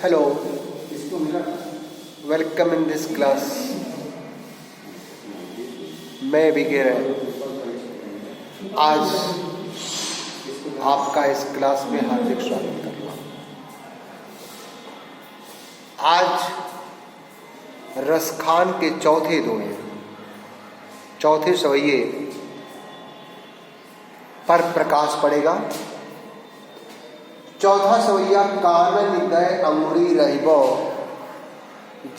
Hello, welcome in this class. मैं विगे आज आपका इस क्लास में हार्दिक स्वागत कर रहा हूँ। आज रसखान के चौथे दोहे, चौथे सवैये पर प्रकाश पड़ेगा। चौथा सवैया कान निदय अंगुरी रहिबो,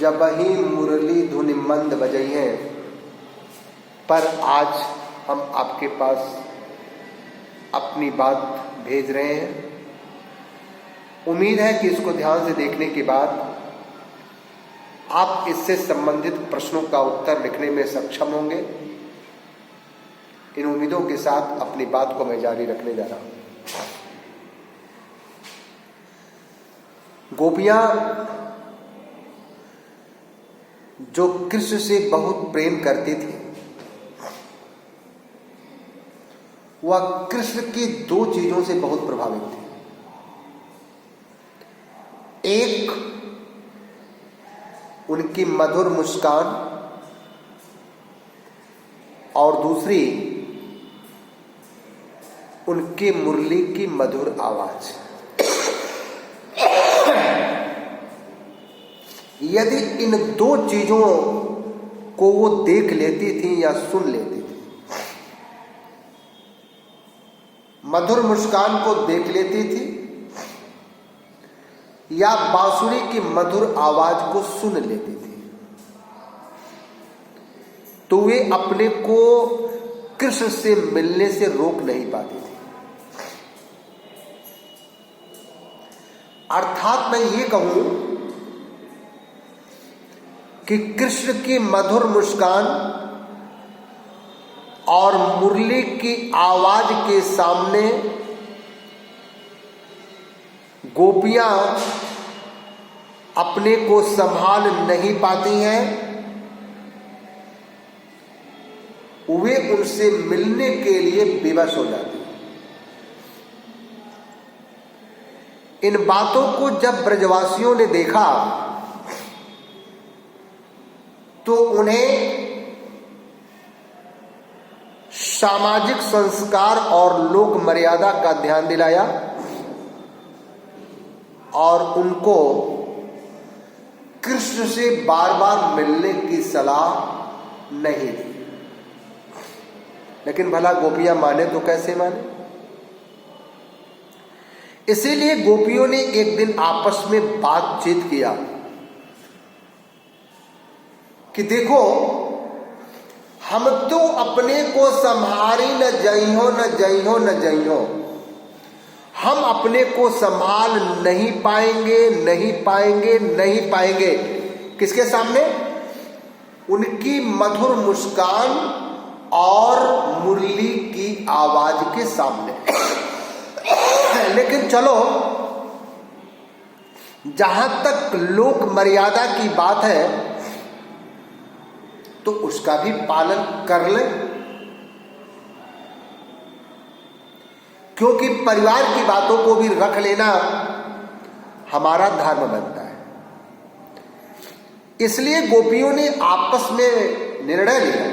जबहि मुरली धुनि मंद बजई है। पर आज हम आपके पास अपनी बात भेज रहे हैं। उम्मीद है कि इसको ध्यान से देखने के बाद आप इससे संबंधित प्रश्नों का उत्तर लिखने में सक्षम होंगे। इन उम्मीदों के साथ अपनी बात को मैं जारी रखने जा रहा हूं। गोपियां जो कृष्ण से बहुत प्रेम करती थी, वह कृष्ण की दो चीजों से बहुत प्रभावित थी। एक, उनकी मधुर मुस्कान, और दूसरी उनके मुरली की मधुर आवाज। यदि इन दो चीजों को वो देख लेती थी या सुन लेती थी, मधुर मुस्कान को देख लेती थी या बांसुरी की मधुर आवाज को सुन लेती थी, तो वे अपने को कृष्ण से मिलने से रोक नहीं पाती थी। अर्थात मैं ये कहूं कि कृष्ण की मधुर मुस्कान और मुरली की आवाज के सामने गोपियां अपने को संभाल नहीं पाती हैं। वे उनसे मिलने के लिए विवश हो जाती हैं। इन बातों को जब ब्रजवासियों ने देखा तो उन्हें सामाजिक संस्कार और लोक मर्यादा का ध्यान दिलाया और उनको कृष्ण से बार बार मिलने की सलाह नहीं दी। लेकिन भला गोपियां माने तो कैसे माने? इसीलिए गोपियों ने एक दिन आपस में बातचीत किया कि देखो, हम तो अपने को संभारी न जइहो न जइहो न जइहो। हम अपने को संभाल नहीं पाएंगे, नहीं पाएंगे, नहीं पाएंगे। किसके सामने? उनकी मधुर मुस्कान और मुरली की आवाज के सामने। लेकिन चलो, जहां तक लोक मर्यादा की बात है तो उसका भी पालन कर ले, क्योंकि परिवार की बातों को भी रख लेना हमारा धर्म बनता है। इसलिए गोपियों ने आपस में निर्णय लिया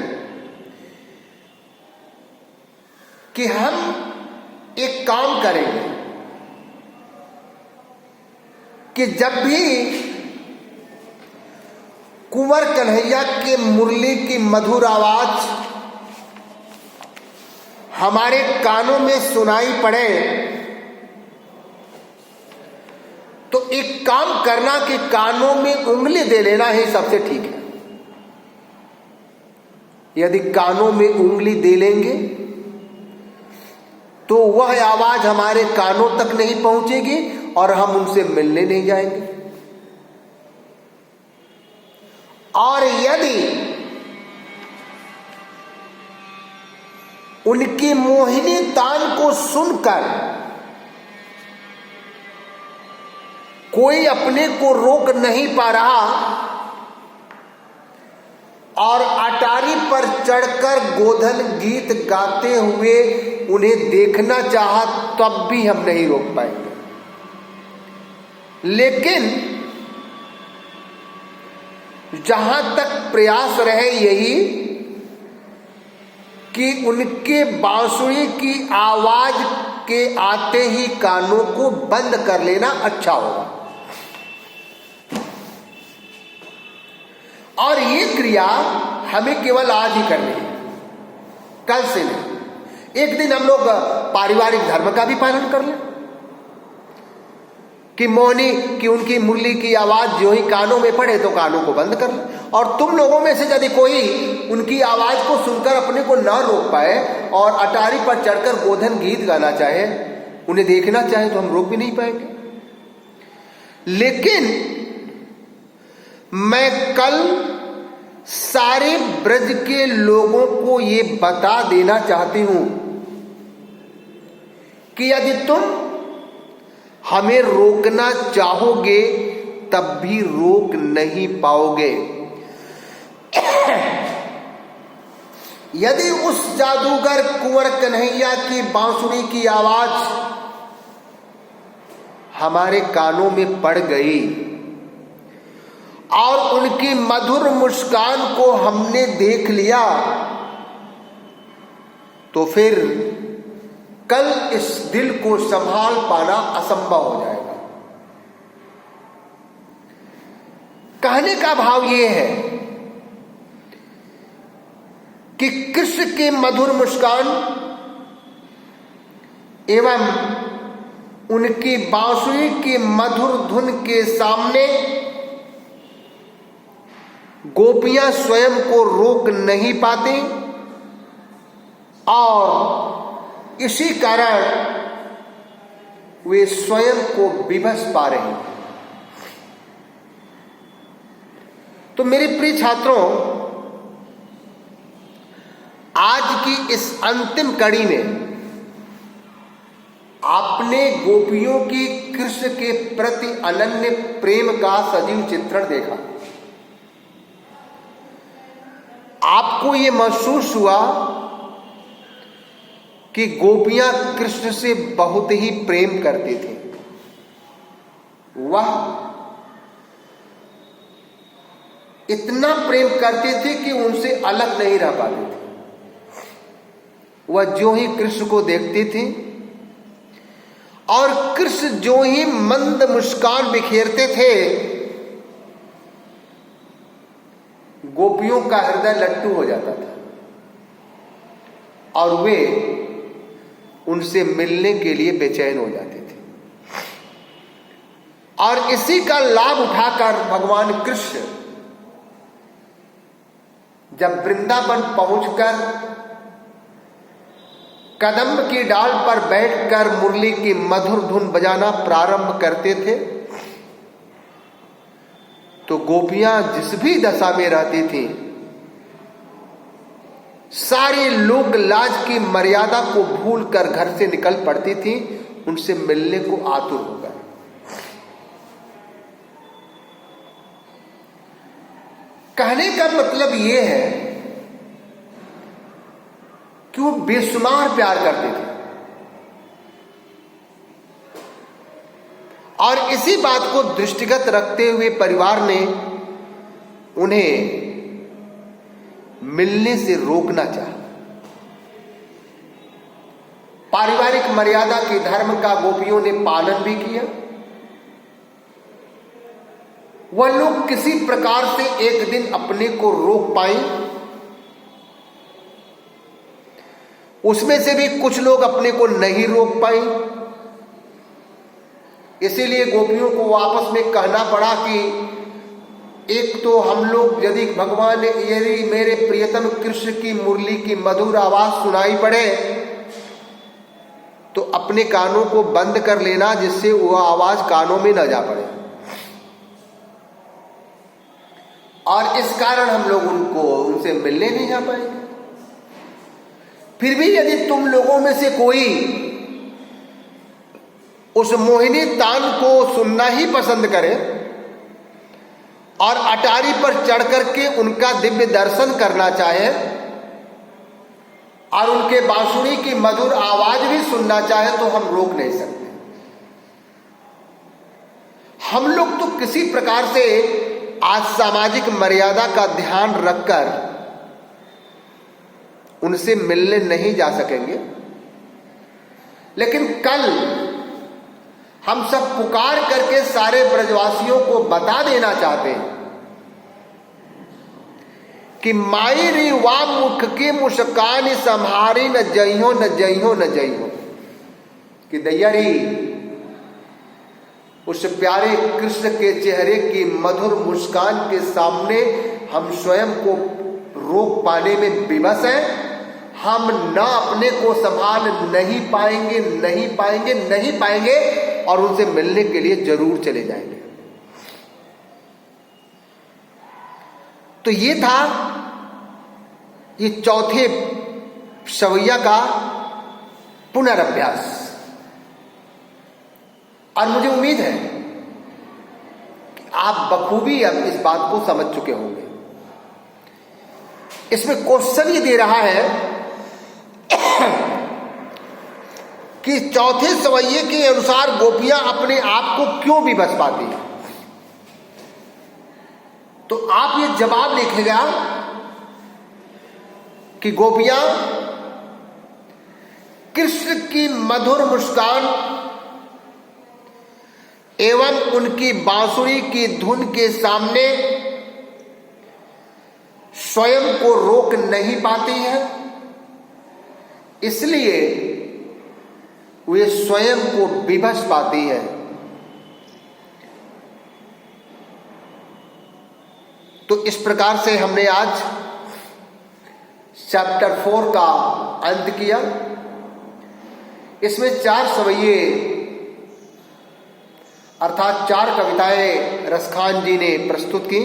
कि हम एक काम करेंगे कि जब भी कुंवर कन्हैया के मुरली की मधुर आवाज हमारे कानों में सुनाई पड़े, तो एक काम करना कि कानों में उंगली दे लेना ही सबसे ठीक है। यदि कानों में उंगली दे लेंगे तो वह आवाज हमारे कानों तक नहीं पहुंचेगी और हम उनसे मिलने नहीं जाएंगे। और यदि उनकी मोहिनी तान को सुनकर कोई अपने को रोक नहीं पा रहा और अटारी पर चढ़कर गोधन गीत गाते हुए उन्हें देखना चाहा, तब भी हम नहीं रोक पाएंगे। लेकिन जहां तक प्रयास रहे यही कि उनके बांसुरी की आवाज के आते ही कानों को बंद कर लेना अच्छा होगा। और ये क्रिया हमें केवल आज ही करनी है, कल से नहीं। एक दिन हम लोग पारिवारिक धर्म का भी पालन कर लें कि मौनी की उनकी मुरली की आवाज जो ही कानों में पड़े तो कानों को बंद कर ले। और तुम लोगों में से यदि कोई उनकी आवाज को सुनकर अपने को ना रोक पाए और अटारी पर चढ़कर गोधन गीत गाना चाहे, उन्हें देखना चाहे, तो हम रोक भी नहीं पाएंगे। लेकिन मैं कल सारे ब्रज के लोगों को ये बता देना चाहती हूं कि यदि तुम हमें रोकना चाहोगे तब भी रोक नहीं पाओगे। यदि उस जादूगर कुंवर कन्हैया की बांसुरी की आवाज हमारे कानों में पड़ गई और उनकी मधुर मुस्कान को हमने देख लिया, तो फिर कल इस दिल को संभाल पाना असंभव हो जाएगा। कहने का भाव यह है कि कृष्ण के मधुर मुस्कान एवं उनकी बांसुरी की मधुर धुन के सामने गोपियां स्वयं को रोक नहीं पाती और इसी कारण वे स्वयं को विवश पा रही हैं। तो मेरे प्रिय छात्रों, आज की इस अंतिम कड़ी में आपने गोपियों की कृष्ण के प्रति अनन्य प्रेम का सजीव चित्रण देखा। आपको ये महसूस हुआ कि गोपियां कृष्ण से बहुत ही प्रेम करती थी। वह इतना प्रेम करती थी कि उनसे अलग नहीं रह पाती थी। वह जो ही कृष्ण को देखती थी और कृष्ण जो ही मंद मुस्कान बिखेरते थे, गोपियों का हृदय लट्टू हो जाता था और वे उनसे मिलने के लिए बेचैन हो जाते थे। और इसी का लाभ उठाकर भगवान कृष्ण जब वृंदावन पहुंचकर कदम्ब की डाल पर बैठकर मुरली की मधुर धुन बजाना प्रारंभ करते थे, तो गोपियां जिस भी दशा में रहती थी, सारे लोग लाज की मर्यादा को भूलकर घर से निकल पड़ती थी, उनसे मिलने को आतुर हो गए। कहने का मतलब यह है कि वो बेशुमार प्यार करते थे और इसी बात को दृष्टिगत रखते हुए परिवार ने उन्हें मिलने से रोकना चाहा। पारिवारिक मर्यादा के धर्म का गोपियों ने पालन भी किया। वह लोग किसी प्रकार से एक दिन अपने को रोक पाए। उसमें से भी कुछ लोग अपने को नहीं रोक पाए, इसीलिए गोपियों को आपस में कहना पड़ा कि एक तो हम लोग यदि भगवान यदि मेरे प्रियतम कृष्ण की मुरली की मधुर आवाज सुनाई पड़े तो अपने कानों को बंद कर लेना, जिससे वह आवाज कानों में न जा पड़े। और इस कारण हम लोग उनसे मिलने नहीं जा पाएंगे। फिर भी यदि तुम लोगों में से कोई उस मोहिनी तान को सुनना ही पसंद करे और अटारी पर चढ़ करके उनका दिव्य दर्शन करना चाहे और उनके बांसुरी की मधुर आवाज भी सुनना चाहे, तो हम रोक नहीं सकते। हम लोग तो किसी प्रकार से आज सामाजिक मर्यादा का ध्यान रखकर उनसे मिलने नहीं जा सकेंगे, लेकिन कल हम सब पुकार करके सारे ब्रजवासियों को बता देना चाहते हैं कि माई री वा मुख की मुस्कान संहारी न जइहो न जइहो न जइहो, कि दैयारी उस प्यारे कृष्ण के चेहरे की मधुर मुस्कान के सामने हम स्वयं को रोक पाने में विवश हैं। हम ना अपने को संभाल नहीं पाएंगे, नहीं पाएंगे, नहीं पाएंगे और उनसे मिलने के लिए जरूर चले जाएंगे। तो ये था ये चौथे सवैया का पुनर्अभ्यास, और मुझे उम्मीद है कि आप बखूबी अब इस बात को समझ चुके होंगे। इसमें क्वेश्चन ये दे रहा है कि चौथे सवैये के अनुसार गोपियां अपने आप को क्यों भी बच पाती हैं। तो आप ये जवाब लिखेगा कि गोपियां कृष्ण की मधुर मुस्कान एवं उनकी बांसुरी की धुन के सामने स्वयं को रोक नहीं पाती हैं, इसलिए वे स्वयं को विवश पाती है। तो इस प्रकार से हमने आज चैप्टर 4 का अंत किया। इसमें 4 सवैये अर्थात 4 कविताएं रसखान जी ने प्रस्तुत की।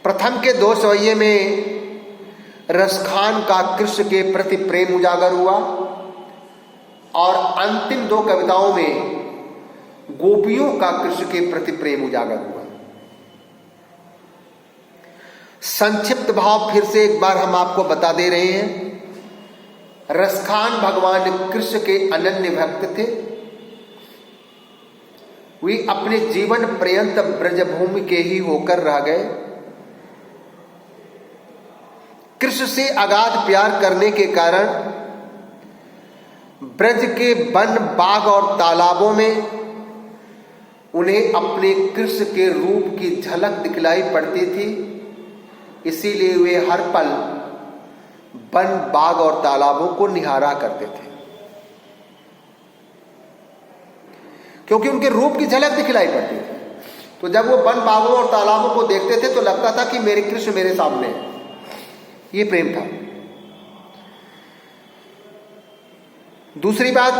प्रथम के 2 सवैये में रसखान का कृष्ण के प्रति प्रेम उजागर हुआ और अंतिम 2 कविताओं में गोपियों का कृष्ण के प्रति प्रेम उजागर हुआ। संक्षिप्त भाव फिर से एक बार हम आपको बता दे रहे हैं। रसखान भगवान कृष्ण के अनन्य भक्त थे। वे अपने जीवन पर्यंत ब्रजभूमि के ही होकर रह गए। कृष्ण से अगाध प्यार करने के कारण ब्रज के वन, बाग और तालाबों में उन्हें अपने कृष्ण के रूप की झलक दिखलाई पड़ती थी। इसीलिए वे हर पल वन, बाग और तालाबों को निहारा करते थे, क्योंकि उनके रूप की झलक दिखलाई पड़ती थी। तो जब वो वन, बागों और तालाबों को देखते थे तो लगता था कि मेरे कृष्ण मेरे सामने है। ये प्रेम था। दूसरी बात,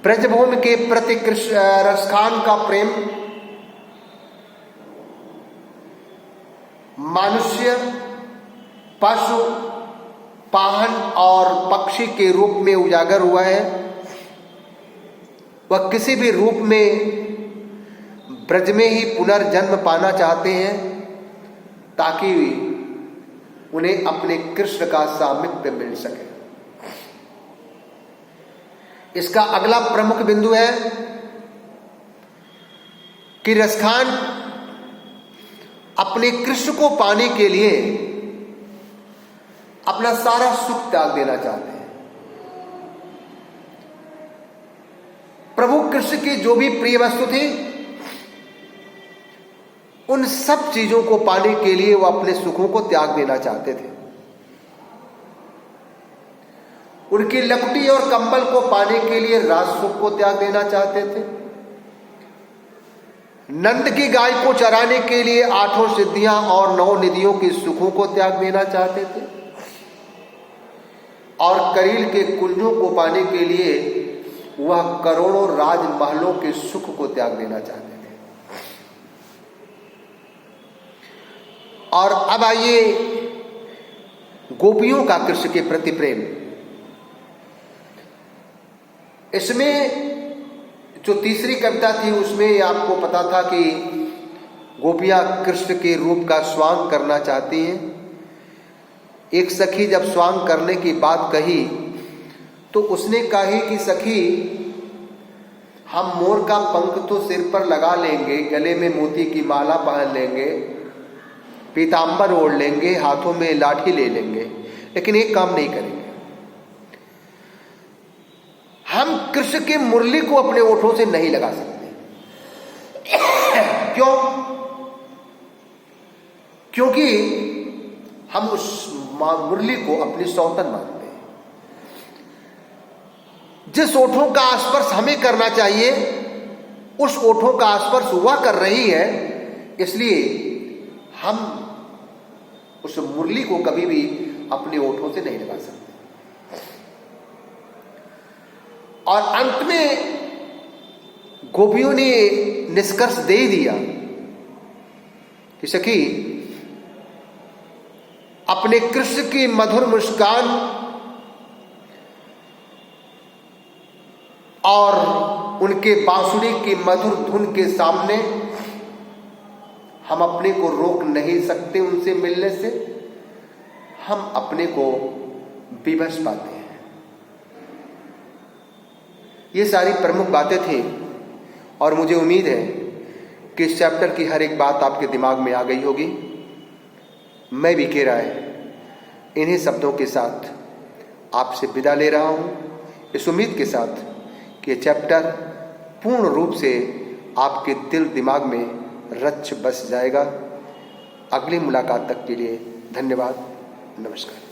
ब्रजभूमि के प्रति रसखान का प्रेम मनुष्य, पशु, पाहन और पक्षी के रूप में उजागर हुआ है। वह किसी भी रूप में ब्रज में ही पुनर्जन्म पाना चाहते हैं ताकि उन्हें अपने कृष्ण का सामीप्य मिल सके। इसका अगला प्रमुख बिंदु है कि रसखान अपने कृष्ण को पाने के लिए अपना सारा सुख त्याग देना चाहते हैं। प्रभु कृष्ण की जो भी प्रिय वस्तु थी, उन सब चीजों को पाने के लिए वो अपने सुखों को त्याग देना चाहते थे। उनकी लकड़ी और कंबल को पाने के लिए राज सुख को त्याग देना चाहते थे। नंद की गाय को चराने के लिए 8 सिद्धियां और 9 निधियों के सुखों को त्याग देना चाहते थे। और करील के कुंजों को पाने के लिए वह करोड़ों राजमहलों के सुख को त्याग देना चाहते थे। और अब आइए गोपियों का कृष्ण के प्रति प्रेम। इसमें जो तीसरी कविता थी उसमें आपको पता था कि गोपियां कृष्ण के रूप का स्वांग करना चाहती हैं। एक सखी जब स्वांग करने की बात कही तो उसने कही कि सखी, हम मोर का पंख तो सिर पर लगा लेंगे, गले में मोती की माला पहन लेंगे, पीतांबर ओढ़ लेंगे, हाथों में लाठी ले लेंगे, लेकिन एक काम नहीं करेंगे। हम कृष्ण की मुरली को अपने ओठों से नहीं लगा सकते। क्यों? क्योंकि हम उस मुरली को अपनी सौतन मानते हैं। जिस ओठों का स्पर्श हमें करना चाहिए उस ओठों का स्पर्श वह कर रही है, इसलिए हम उस मुरली को कभी भी अपने ओठों से नहीं लगा सकते। और अंत में गोपियों ने निष्कर्ष दे दिया कि सखी, अपने कृष्ण की मधुर मुस्कान और उनके बांसुरी की मधुर धुन के सामने हम अपने को रोक नहीं सकते। उनसे मिलने से हम अपने को विवश पाते हैं। ये सारी प्रमुख बातें थी और मुझे उम्मीद है कि इस चैप्टर की हर एक बात आपके दिमाग में आ गई होगी। मैं वीके राय इन्हीं शब्दों के साथ आपसे विदा ले रहा हूँ, इस उम्मीद के साथ कि ये चैप्टर पूर्ण रूप से आपके दिल दिमाग में रच बस जाएगा। अगली मुलाकात तक के लिए धन्यवाद, नमस्कार।